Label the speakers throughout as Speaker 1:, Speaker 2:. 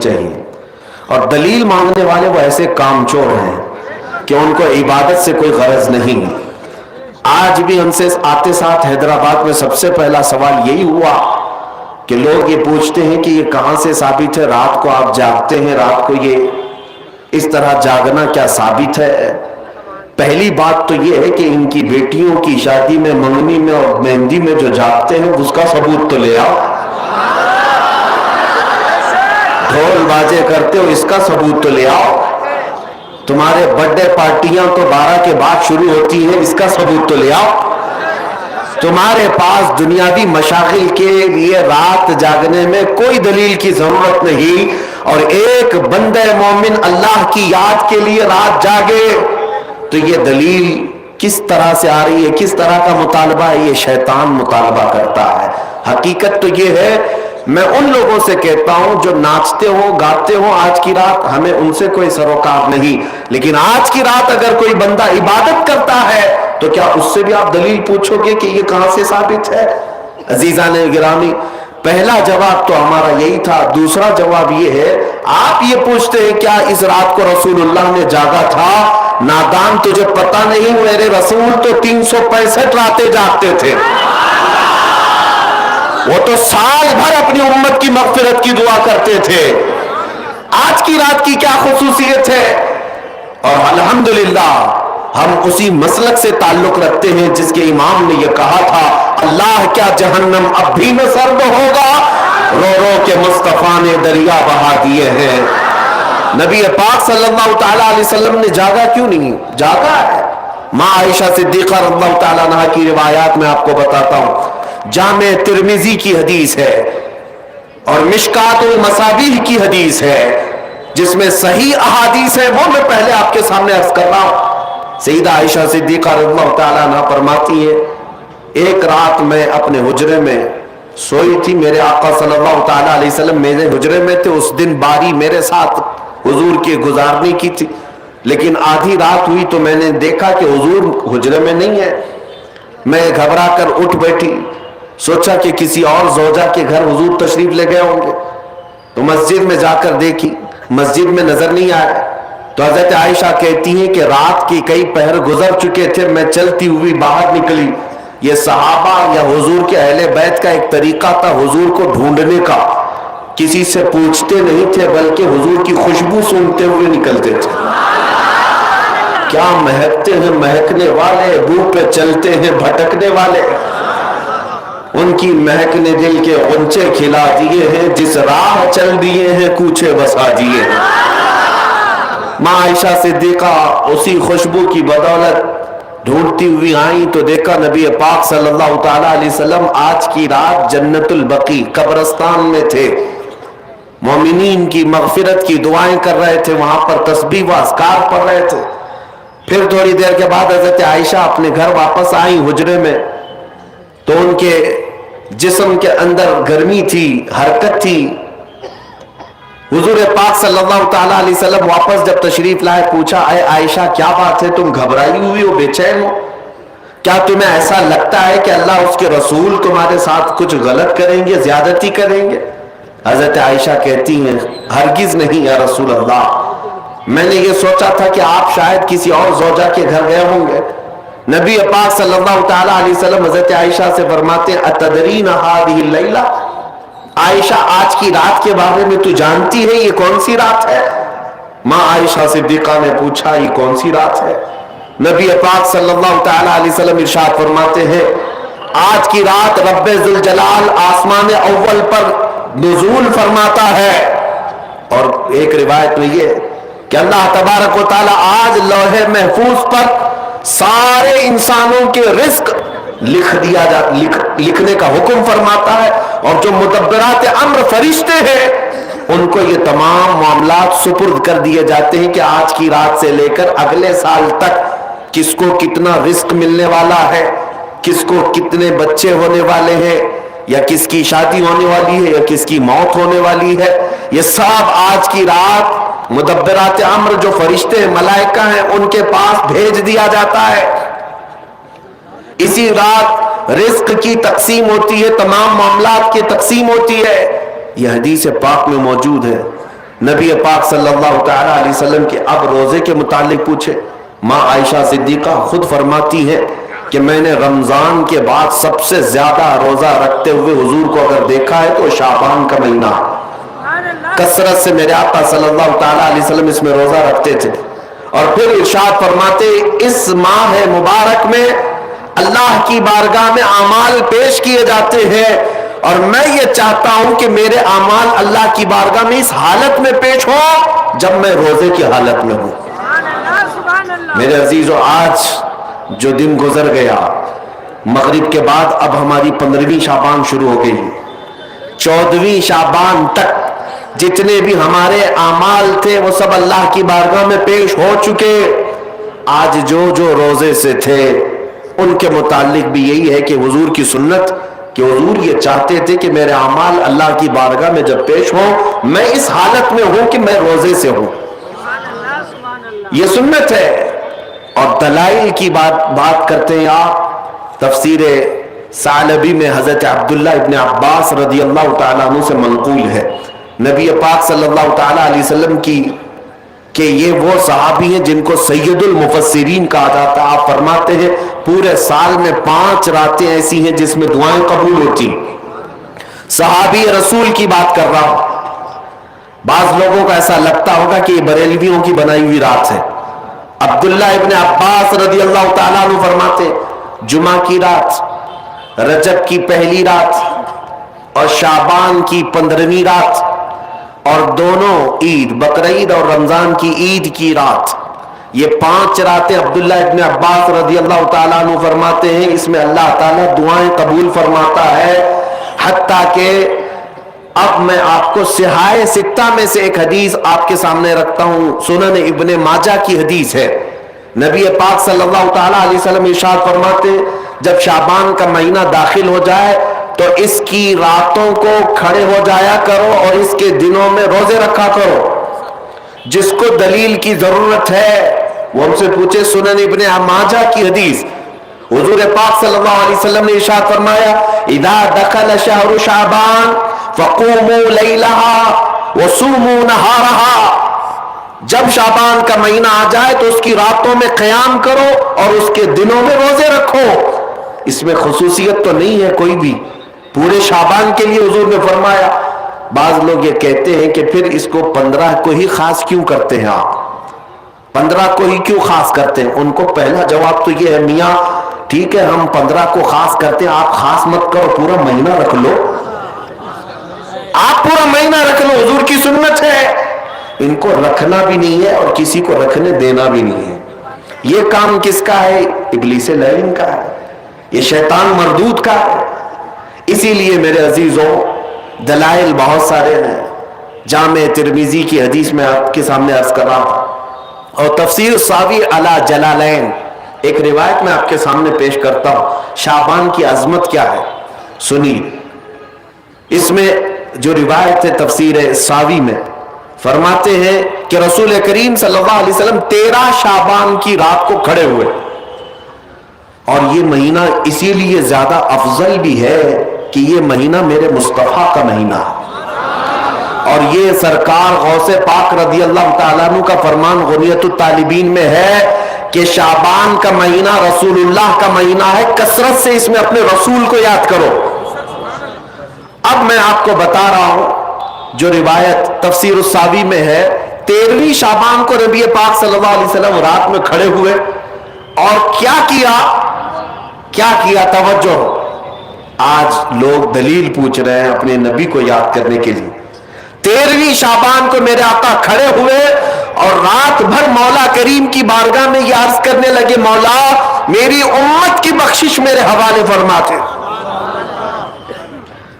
Speaker 1: چاہیے. اور دلیل مانگنے والے وہ ایسے کامچور ہیں کہ ان کو عبادت سے کوئی غرض نہیں. آج بھی ہم سے آتے ساتھ حیدرآباد میں سب سے پہلا سوال یہی ہوا کہ لوگ یہ پوچھتے ہیں کہ یہ کہاں سے ثابت ہے رات کو آپ جاگتے ہیں, رات کو یہ اس طرح جاگنا کیا ثابت ہے؟ پہلی بات تو یہ ہے کہ ان کی بیٹیوں کی شادی میں, منگنی میں اور مہندی میں جو جاگتے ہیں اس کا ثبوت تو لے آؤ. ڈھول بازے کرتے ہو اس کا ثبوت تو لے آؤ. تمہارے برتھ ڈے پارٹیاں تو 12 کے بعد شروع ہوتی ہیں, اس کا ثبوت تو لے آؤ. تمہارے پاس دنیاوی مشاغل کے لیے رات جاگنے میں کوئی دلیل کی ضرورت نہیں, اور ایک بندہ مومن اللہ کی یاد کے لیے رات جاگے تو یہ دلیل کس طرح سے آ رہی ہے, کس طرح کا مطالبہ ہے؟ یہ شیطان مطالبہ کرتا ہے. حقیقت تو یہ ہے, میں ان لوگوں سے کہتا ہوں جو ناچتے ہو گاتے ہو آج کی رات, ہمیں ان سے کوئی سروکار نہیں, لیکن آج کی رات اگر کوئی بندہ عبادت کرتا ہے تو کیا اس سے بھی آپ دلیل پوچھو گے کہ یہ کہاں سے ثابت ہے؟ عزیزان گرامی, پہلا جواب تو ہمارا یہی تھا. دوسرا جواب یہ ہے, آپ یہ پوچھتے ہیں کیا اس رات کو رسول اللہ نے جاگا تھا؟ نادان, تجھے پتہ نہیں, میرے رسول تو 365 راتیں جاگتے تھے. وہ تو سال بھر اپنی امت کی مغفرت کی دعا کرتے تھے. آج کی رات کی کیا خصوصیت ہے؟ اور الحمدللہ ہم اسی مسلک سے تعلق رکھتے ہیں جس کے امام نے یہ کہا تھا, اللہ کیا جہنم اب بھی نہ سرد ہوگا, رو رو کے مصطفیٰ نے دریا بہا دیے ہیں. نبی پاک صلی اللہ تعالیٰ علیہ وسلم نے جاگا کیوں نہیں؟ جاگا ہے. ماں عائشہ صدیقہ رضی اللہ تعالیٰ عنہا کی روایات میں آپ کو بتاتا ہوں. جامع ترمذی کی حدیث ہے اور مشکات المصابیح کی حدیث ہے, جس میں صحیح احادیث ہے, وہ میں پہلے آپ کے سامنے عرض کر رہا ہوں. سیدہ عائشہ صدیقہ رضی اللہ تعالیٰ عنہ فرماتی ہے, ایک رات میں اپنے حجرے میں سوئی تھی, میرے آقا صلی اللہ تعالیٰ علیہ وسلم میرے حجرے میں تھے. اس دن باری میرے ساتھ حضور کے گزارنے کی تھی, لیکن آدھی رات ہوئی تو میں نے دیکھا کہ حضور حجرے میں نہیں ہے. میں گھبرا کر اٹھ بیٹھی, سوچا کہ کسی اور زوجہ کے گھر حضور تشریف لے گئے ہوں گے, تو مسجد میں جا کر دیکھی, مسجد میں نظر نہیں آیا. تو حضرت عائشہ کہتی ہیں کہ رات کی کئی پہر گزر چکے تھے, میں چلتی ہوئی باہر نکلی. یہ صحابہ یا حضور کے اہل بیت کا ایک طریقہ تھا حضور کو ڈھونڈنے کا, کسی سے پوچھتے نہیں تھے بلکہ حضور کی خوشبو سونگتے ہوئے نکلتے تھے. کیا مہکتے ہیں مہکنے والے, بو پہ چلتے ہیں بھٹکنے والے, ان کی مہک نے دل کے غنچے کھلا دیے ہیں, جس راہ چل دیے ہیں کوچے بسا دیے ہیں. ماں عائشہ صدیقہ اسی خوشبو کی بدولت ڈھونڈتی ہوئی آئیں تو دیکھا نبی پاک صلی اللہ تعالیٰ علیہ وسلم آج کی رات جنت البقیع قبرستان میں تھے, مومنین کی مغفرت کی دعائیں کر رہے تھے, وہاں پر تسبیح و اذکار پڑھ رہے تھے. پھر تھوڑی دیر کے بعد حضرت عائشہ اپنے گھر واپس آئیں حجرے میں, تو ان کے جسم کے اندر گرمی تھی, حرکت تھی. حضور پاک صلی اللہ تعالیٰ علیہ وسلم واپس جب تشریف لائے, پوچھا اے عائشہ کیا بات ہے, تم گھبرائی ہوئی ہو, بے چین ہو, کیا تمہیں ایسا لگتا ہے کہ اللہ اس کے رسول تمہارے ساتھ کچھ غلط کریں گے, زیادتی کریں گے؟ حضرت عائشہ کہتی ہیں ہرگز نہیں یا رسول اللہ, میں نے یہ سوچا تھا کہ آپ شاید کسی اور زوجہ کے گھر گئے ہوں گے. نبی پاک صلی اللہ تعالیٰ علیہ وسلم حضرت عائشہ سے فرماتے ہیں اتدرین هذه اللیلہ, عائشہ آج کی رات کے بارے میں تو جانتی ہے یہ کون سی رات ہے؟ ماں عائشہ صدیقہ نے پوچھا یہ کون سی رات ہے؟ نبی پاک صلی اللہ تعالیٰ علیہ وسلم ارشاد فرماتے ہیں آج کی رات رب ذوالجلال آسمان اول پر نزول فرماتا ہے. اور ایک روایت میں یہ کہ اللہ تبارک و تعالیٰ آج لوح محفوظ پر سارے انسانوں کے رزق لکھنے کا حکم فرماتا ہے, اور جو مدبرات امر فرشتے ہیں ان کو یہ تمام معاملات سپرد کر دیے جاتے ہیں کہ آج کی رات سے لے کر اگلے سال تک کس کو کتنا رزق ملنے والا ہے, کس کو کتنے بچے ہونے والے ہیں, یا کس کی شادی ہونے والی ہے, یا کس کی موت ہونے والی ہے. یہ سب آج کی رات مدبرات امر جو فرشتے ملائکہ ہیں ان کے پاس بھیج دیا جاتا ہے. اسی رات رزق کی تقسیم ہوتی ہے, تمام معاملات کی تقسیم ہوتی ہے. یہ حدیث پاک میں موجود ہے. नबी पाक सल्लल्लाहु तआला अलैहि वसल्लम के अब रोजे के मुतालिक पूछे। माँ आयशा सिद्दीका खुद फरमाती है कि मैंने रमजान के बाद सबसे ज्यादा रोजा रखते हुए हुजूर को अगर देखा है तो शाबान का महीना, कसरत से मेरे आका सल्लल्लाहु तआला अलैहि वसल्लम इसमें रोजा रखते थे। और फिर इरशाद फरमाते, इस माह मुबारक में अल्लाह की बारगाह में अमाल पेश किए जाते हैं और मैं ये चाहता हूं कि मेरे अमाल अल्लाह की बारगाह में इस हालत में पेश हो जब मैं रोजे की हालत में हूं। मेरे अजीजों, आज जो दिन गुजर गया, मगरिब के बाद अब हमारी 15वीं शाबान शुरू हो गई। 14वीं शाबान तक जितने भी हमारे आमाल थे वो सब अल्लाह की बारगाह में पेश हो चुके। आज जो जो रोजे से थे उनके मुतालिक भी यही है कि हुजूर की सुन्नत कि हुजूर ये चाहते थे कि मेरे आमाल अल्लाह की बारगाह में जब पेश हो मैं इस हालत में हूं कि मैं रोजे से हूं। ये सुन्नत है। और दलाइल की बात करते हैं आप, तफसीर सालबी में हजरत अब्दुल्ला इब्न अब्बास रदी अल्लाह तआला अन्हु से मंकूल है, नबी पाक सल्लल्लाहु तआला अलैहि वसल्लम की कि ये वो सहाबी हैं जिनको सैयदुल मुफस्सिरीन कहा जाता है। आप फरमाते हैं पूरे साल में 5 रातें ऐसी हैं जिसमें दुआएं कबूल होती। सहाबी रसूल की बात कर रहा हूं। बाज लोगों को ऐसा लगता होगा कि ये बरेलवियों की बनाई हुई रात है। अब्दुल्ला इब्न अब्बास रदी अल्लाह तआला अन्हु फरमाते, जुमा की रात, रजब की पहली रात और शाबान की 15वीं रात और दोनों ईद, बकरीद और रमजान की ईद की रात, ये 5 रातें अब्दुल्ला इब्न अब्बास रदी अल्लाह तआला अन्हु फरमाते हैं इसमें अल्लाह ताला दुआएं कबूल फरमाता है। हत्ता के अब मैं आपको सिहाए सित्ता में से एक हदीस आपके सामने रखता हूं, सुनन इब्ने माजा की हदीस है। नबी पाक सल्लल्लाहु तआला अलैहि वसल्लम इरशाद फरमाते, जब शाबान का महीना दाखिल हो जाए तो इसकी रातों को खड़े हो जाया करो और इसके दिनों में रोजे रखा करो। जिसको दलील की जरूरत है वो हमसे पूछे। सुनन इब्ने माजा की हदीस, हुजूर पाक सल्लल्लाहु अलैहि वसल्लम ने इरशाद फरमाया, इदा दखल शहरु शाबान फक़ूमू लैलहा वसूमू नहारहा। जब शाबान का महीना आ जाए तो उसकी रातों में क़याम करो और उसके दिनों में रोजे रखो। इसमें खुसूसियत तो नहीं है कोई भी, पूरे शाबान के लिए हुजूर ने फरमाया। बाज लोग ये कहते हैं कि फिर इसको 15 को ही खास क्यों करते हैं आप, 15 को ही क्यों खास करते हैं? उनको पहला जवाब तो ये है, मियाँ ठीक है हम 15 को खास करते हैं, आप खास मत करो, पूरा महीना रख लो, आप पूरा महीना रख लो, हुजूर की सुन्नत है। इनको रखना भी नहीं है और किसी को रखने देना भी नहीं है। ये काम किसका है? इब्लीस लईन का है, ये शैतान मरदूद का है। इसीलिए मेरे अजीजों, दलाइल बहुत सारे हैं। जामे तिरमिजी की हदीस में आपके सामने अर्ज कर रहा हूं और तफसीर सावी अला जलालैन एक रिवायत में आपके सामने पेश करता हूं। शाबान की अजमत क्या है सुनिए। इसमें जो रिवायत है तफसीर सावी में फरमाते हैं कि रसूल करीम सल्लल्लाहु अलैहि वसल्लम 13 शाबान की रात को खड़े हुए। और ये महीना इसीलिए ज्यादा अफजल भी है कि ये महीना मेरे मुस्तफा का महीना है और ये सरकार गौसे पाक रदी अल्लाह तआला अन्हु का फरमान गुनियतुत तालिबीन में है कि शाबान का महीना रसूलुल्लाह का महीना है, कसरत से इसमें अपने रसूल को याद करो। अब मैं आपको बता रहा हूं जो रिवायत तफसीर उस-सावी में है, 13वीं शाबान को नबी पाक सल्लल्लाहु अलैहि वसल्लम रात में खड़े हुए और क्या किया तवज्जो। आज लोग दलील पूछ रहे हैं अपने नबी को याद करने के लिए। 13वीं शाबान को मेरे आका खड़े हुए और रात भर मौला करीम की बारगाह में ये अर्ज करने लगे, मौला मेरी उम्मत की बख्शिश मेरे हवाले फरमाते।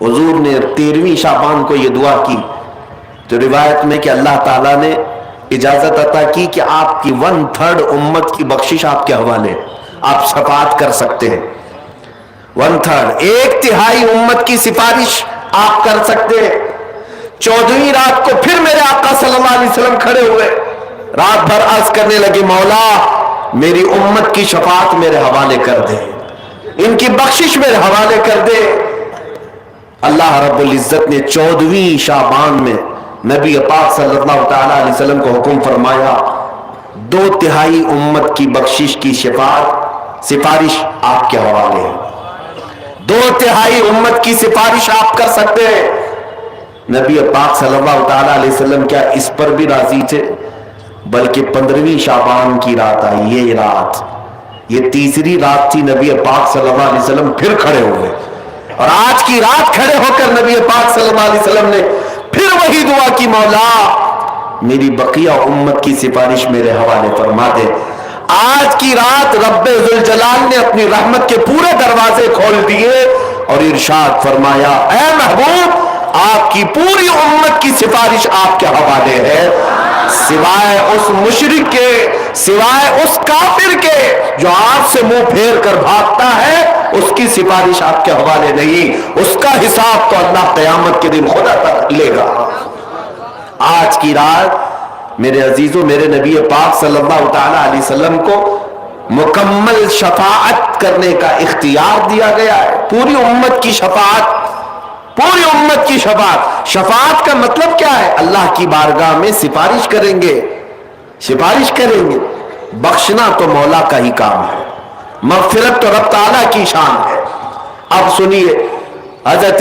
Speaker 1: हुजूर ने 13वीं शाबान को ये दुआ की तो रिवायत में कि अल्लाह ताला ने इजाजत अता की कि आपकी 1/3 उम्मत की बख्शिश आपके हवाले, आप शफाअत कर सकते हैं। 1/3 1/3 उम्मत की सिफारिश आप कर सकते हैं। 14वीं रात को फिर मेरे आका सल्लल्लाहु अलैहि वसल्लम खड़े हुए, रात भर अर्ज करने लगे, मौला मेरी उम्मत की शफाअत मेरे हवाले कर दे, इनकी बख्शिश मेरे हवाले कर दे। अल्लाह रब्बुल इज्जत ने 14वीं शाबान में नबी पाक सल्लल्लाहु ताला अलैहि वसल्लम को हुक्म फरमाया, 2/3 उम्मत की बख्शिश की सिफारिश आपके हवाले है। 2/3 उम्मत की सिफारिश आप कर सकते हैं। नबी पाक सल्लल्लाहु ताला अलैहि वसल्लम क्या इस पर भी राजी थे, बल्कि 15वीं शाबान की रात आई, ये रात, ये तीसरी रात थी। नबी पाक सल्लल्लाहु अलैहि वसल्लम फिर खड़े हुए, और आज की रात खड़े होकर नबी पाक सल्लल्लाहु अलैहि वसल्लम ने फिर वही दुआ की, मौला मेरी बकिया उम्मत की सिफारिश मेरे हवाले फरमा दे। आज की रात रब्बे जुल जलाल ने अपनी रहमत के पूरे दरवाजे खोल दिए और इरशाद फरमाया, ऐ महबूब आपकी पूरी उम्मत की सिफारिश आपके हवाले है, सिवाय उस मुशरिक के, सिवाय उस काफिर के जो आपसे मुंह फेर कर भागता है, उसकी सिफारिश आपके हवाले नहीं। उसका हिसाब तो अल्लाह क़यामत के दिन खुदा तक लेगा। आज की रात मेरे अजीजों, मेरे नबी पाक सल्लल्लाहु ताला अलैहि वसल्लम को मुकम्मल शफाअत करने का इख्तियार दिया गया है। पूरी उम्मत की शफाअत, पूरी उम्मत की शफाअत। शफाअत का मतलब क्या है? अल्लाह की बारगाह में सिफारिश करेंगे, सिफारिश करेंगे। बख्शना तो मौला का ही काम है, मग़फ़िरत तो रब ताला की शान है। अब सुनिए, हज़रत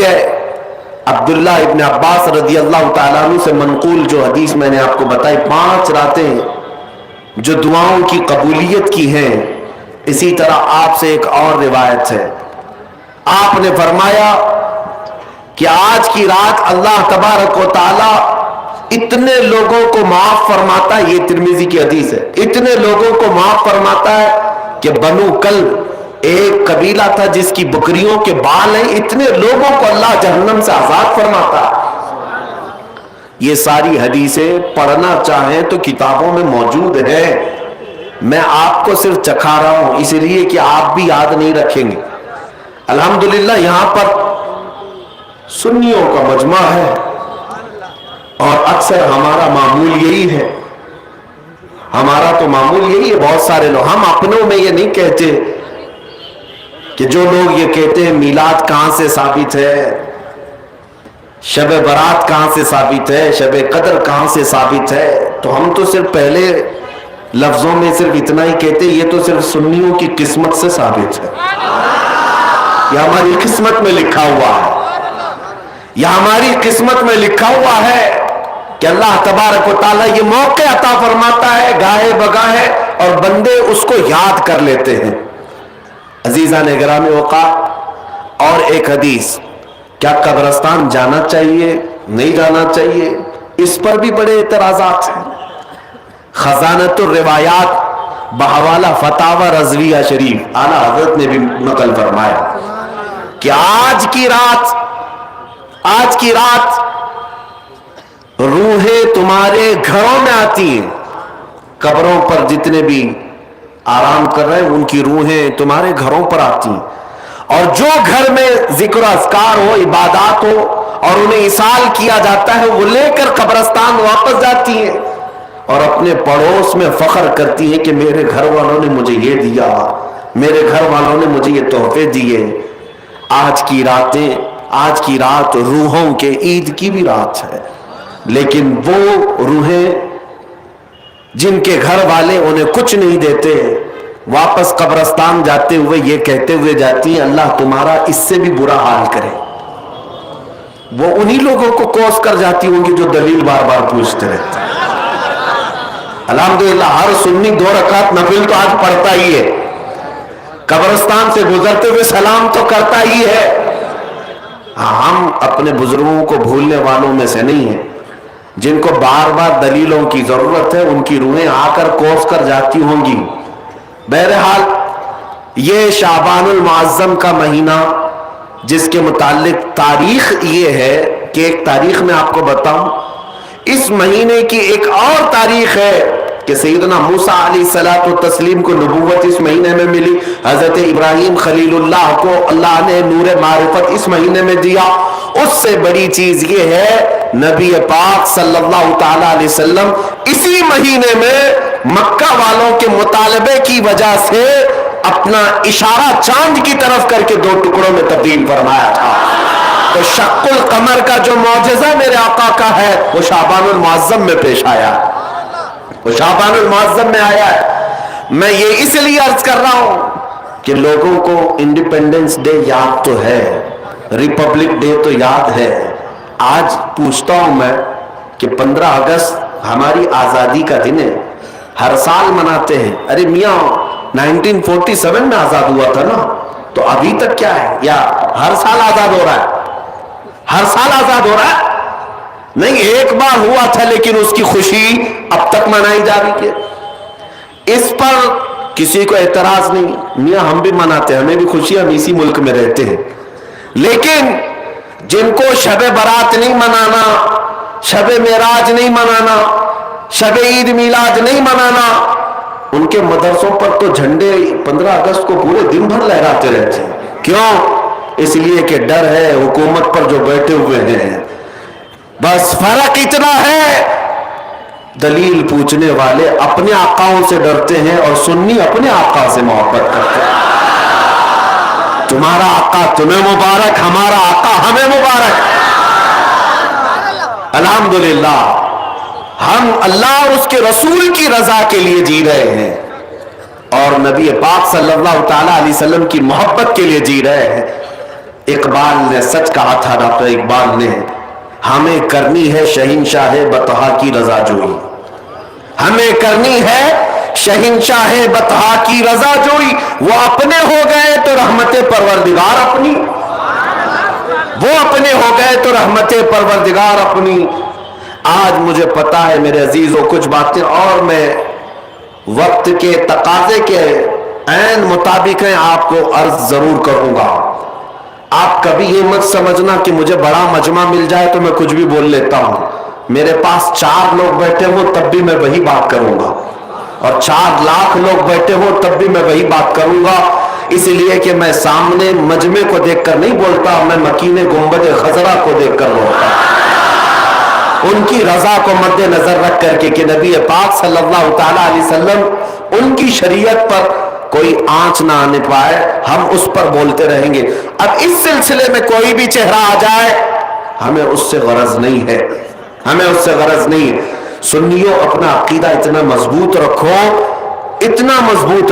Speaker 1: अब्दुल्लाह इब्न अब्बास रज़ियल्लाहु ताला अन्हु से मनक़ूल जो हदीस मैंने आपको बताई, 5 रातें जो दुआओं की कबूलियत की हैं, इसी तरह आपसे एक और रिवायत है। आपने फरमाया कि आज की रात अल्लाह तबारक व तआला इतने लोगों को माफ फरमाता है, ये तिरमिज़ी की हदीस है, इतने लोगों को माफ फरमाता है कि बनु कल्ब एक कबीला था जिसकी बकरियों के बाल हैं, इतने लोगों को अल्लाह जहन्नम से आजाद फरमाता है। ये सारी हदीसें पढ़ना चाहें तो किताबों में मौजूद है। मैं आपको सिर्फ चखा रहा हूं इसलिए कि आप भी याद नहीं रखेंगे। अल्हम्दुलिल्लाह यहां पर सुन्नियों का मजमा है और अक्सर हमारा मामूल यही है, हमारा तो मामूल यही है। बहुत सारे लोग, हम अपनों में ये नहीं कहते कि जो लोग ये कहते हैं मीलाद कहां से साबित है, शब बरात कहां से साबित है, शब कदर कहां से साबित है, तो हम तो सिर्फ पहले लफ्जों में सिर्फ इतना ही कहते, ये तो सिर्फ सुन्नियों की किस्मत से साबित है, यह हमारी किस्मत में लिखा हुआ है, यह हमारी किस्मत में लिखा हुआ है कि अल्लाह तबारक व तआला ये मौके अता फरमाता है गाहे बगाहे और बंदे उसको याद कर लेते हैं। अजीज़ान गिरामी औक़ात, और एक हदीस, क्या कब्रिस्तान जाना चाहिए नहीं जाना चाहिए, इस पर भी बड़े एतराज़ात हैं। खजानतुर रिवायात बहवाला फतावा रज़विया शरीफ आला हज़रत ने भी नकल फरमाया कि आज की रात रूहें तुम्हारे घरों में आती हैं। कब्रों पर जितने भी आराम कर रहे हैं उनकी रूहें तुम्हारे घरों पर आती हैं, और जो घर में जिक्र अज़कार हो, इबादत हो और उन्हें इसाल किया जाता है, वो लेकर कब्रिस्तान वापस जाती हैं और अपने पड़ोस में फख्र करती हैं कि मेरे घर वालों ने मुझे ये दिया, मेरे घर वालों ने मुझे ये तोहफे दिए। आज की रात रूहों के ईद की भी रात है, लेकिन वो रूहें जिनके घर वाले उन्हें कुछ नहीं देते, वापस कब्रिस्तान जाते हुए ये कहते हुए जाती हैं, अल्लाह तुम्हारा इससे भी बुरा हाल करे। वो उन्हीं लोगों को कोस कर जाती होंगी जो दलील बार बार पूछते रहते हैं। अल्हम्दुलिल्लाह हर सुन्नी 2 रकात नफिल तो आज पढ़ता ही है, कब्रिस्तान से गुजरते हुए सलाम तो करता ही है। हम अपने बुजुर्गों को भूलने वालों में से नहीं है, जिनको बार बार दलीलों की जरूरत है, उनकी रूहें आकर कोस कर जाती होंगी। बहरहाल ये शाबानुल मुअज़्ज़म का महीना, जिसके मुताल्लिक तारीख ये है कि एक तारीख में आपको बताऊं, इस महीने की एक और तारीख है कि सैयदना मूसा अलैहिस्सलातु तस्लीम को नबूवत इस महीने में मिली। हजरत इब्राहीम खलीलुल्लाह को अल्लाह ने नूर मारिफत इस महीने में दिया। उससे बड़ी चीज ये है, नबी पाक सल्लल्लाहु ताला अलैहि वसल्लम इसी महीने में मक्का वालों के मुतालबे की वजह से अपना इशारा चांद की तरफ करके 2 टुकड़ों में तब्दील फरमाया था। تو شق القمر کا جو معجزہ میرے آقا کا ہے وہ شعبان المعظم میں پیش آیا، وہ شعبان المعظم میں آیا ہے۔ میں یہ اس لیے عرض کر رہا ہوں کہ لوگوں کو انڈیپینڈنس ڈے یاد تو ہے، ریپبلک ڈے تو یاد ہے۔ آج پوچھتا ہوں میں کہ 15 اگست ہماری آزادی کا دن ہے، ہر سال مناتے ہیں۔ ارے میاں 1947 میں آزاد ہوا تھا نا، تو ابھی تک کیا ہے؟ یا ہر سال آزاد ہو رہا ہے؟ ہر سال آزاد ہو رہا ہے؟ نہیں، ایک بار ہوا تھا لیکن اس کی خوشی اب تک منائی جا رہی ہے۔ اس پر کسی کو اعتراض نہیں، میاں ہم بھی مناتے ہیں، ہمیں بھی خوشی، ہم اسی ملک میں رہتے ہیں۔ لیکن جن کو شب برات نہیں منانا، شب معراج نہیں منانا، شب عید میلاد نہیں منانا، ان کے مدرسوں پر تو جھنڈے 15 اگست کو پورے دن بھر لہراتے رہتے ہیں۔ کیوں؟ اس لیے کہ ڈر ہے حکومت پر جو بیٹھے ہوئے ہیں۔ بس فرق اتنا ہے، دلیل پوچھنے والے اپنے آقاؤں سے ڈرتے ہیں اور سنی اپنے آقا سے محبت کرتے ہیں۔ تمہارا آقا تمہیں مبارک، ہمارا آقا ہمیں مبارک۔ الحمدللہ ہم اللہ اور اس کے رسول کی رضا کے لیے جی رہے ہیں اور نبی پاک صلی اللہ تعالی علیہ وسلم کی محبت کے لیے جی رہے ہیں۔ اقبال نے سچ کہا تھا، ڈاکٹر اقبال نے، ہمیں کرنی ہے شہنشاہ بطحا کی رضا جوئی، ہمیں کرنی ہے شہنشاہ بطحا کی رضا جوئی۔ وہ اپنے ہو گئے تو رحمت پروردگار اپنی، وہ اپنے ہو گئے تو رحمت پروردگار اپنی۔ آج مجھے پتا ہے میرے عزیزوں کچھ باتیں اور میں وقت کے تقاضے کے عین مطابق ہیں آپ کو عرض ضرور کروں گا۔ آپ کبھی یہ مت سمجھنا کہ مجھے بڑا مجمع مل جائے تو میں کچھ بھی بول لیتا ہوں۔ میرے پاس 4 لوگ بیٹھے ہوں تب بھی میں وہی بات کروں گا، اور 4 لاکھ لوگ بیٹھے ہوں تب بھی میں وہی بات کروں گا، اس لیے کہ میں سامنے مجمع کو دیکھ کر نہیں بولتا، میں مکین گنبد خضرا کو دیکھ کر بولتا، ان کی رضا کو مد نظر رکھ کر کے کہ نبی پاک صلی اللہ تعالی علیہ وسلم، ان کی شریعت پر کوئی آنچ نہ آنے پائے، ہم اس پر بولتے رہیں گے۔ اب اس سلسلے میں کوئی بھی چہرہ آ جائے، ہمیں اس سے غرض نہیں ہے، ہمیں اس سے غرض نہیں ہے۔ سنیوں اپنا عقیدہ اتنا مضبوط رکھو، اتنا مضبوط